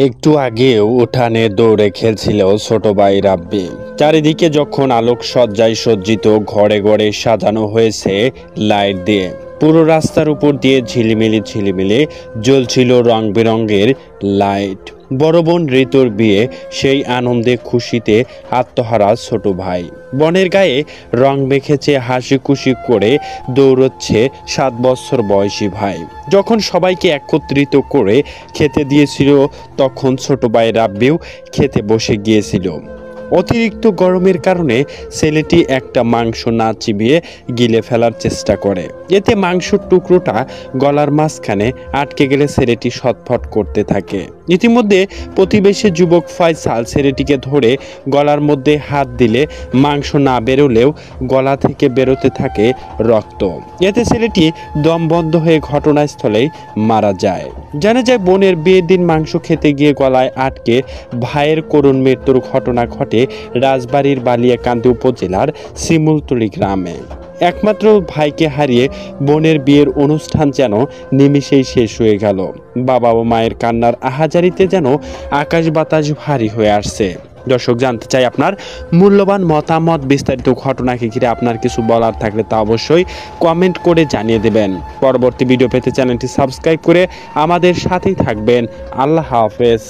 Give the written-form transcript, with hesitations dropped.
একটু আগেও উঠানে দৌড়ে খেলছিল ছোট ভাই রাব্বি। চারিদিকে যখন আলোকসজ্জায় সজ্জিত, ঘরে ঘরে সাজানো হয়েছে লাইট দিয়ে। পুরো রাস্তার উপর দিয়ে ঝিলিমিলি ঝিলিমিলি জ্বলছিল রং বেরঙের লাইট। বড় বোন ঋতুর বিয়ে, সেই আনন্দে খুশিতে আত্মহারা ছোট ভাই। বনের গায়ে রং মেখেছে, হাসি খুশি করে দৌড়চ্ছে 7 বছর বয়সী ভাই। যখন সবাইকে একত্রিত করে খেতে দিয়েছিল, তখন ছোট ভাই রাব্বিও খেতে বসে গিয়েছিল। অতিরিক্ত গরমের কারণে ছেলেটি একটা মাংস না চিবিয়ে গিলে ফেলার চেষ্টা করে। এতে মাংসের টুকরোটা গলার মাঝখানে আটকে গেলে ছেলেটি ছটফট করতে থাকে। ইতিমধ্যে প্রতিবেশী যুবক ফয়সাল ছেলেটিকে ধরে গলার মধ্যে হাত দিলে মাংস না বেরোলেও গলা থেকে বেরোতে থাকে রক্ত। এতে ছেলেটি দম বন্ধ হয়ে ঘটনাস্থলেই মারা যায়। জানা যায়, বোনের বিয়ের দিন মাংস খেতে গিয়ে গলায় আটকে ভাইয়ের করুণ মৃত্যুর ঘটনা ঘটে রাজবাড়ীর বালিয়াকান্দি উপজেলার শিমুলতলী গ্রামে। একমাত্র ভাইকে হারিয়ে বোনের বিয়ের অনুষ্ঠান যেন নিমিষেই শেষ হয়ে গেল। বাবা ও মায়ের কান্নার আহাজারিতে যেন আকাশ বাতাস ভারী হয়ে আসছে। দর্শক, জানতে চাই আপনার মূল্যবান মতামত। বিস্তারিত ঘটনাকে ঘিরে আপনার কিছু বলার থাকলে তা অবশ্যই কমেন্ট করে জানিয়ে দেবেন। পরবর্তী ভিডিও পেতে চ্যানেলটি সাবস্ক্রাইব করে আমাদের সাথেই থাকবেন। আল্লাহ হাফেজ।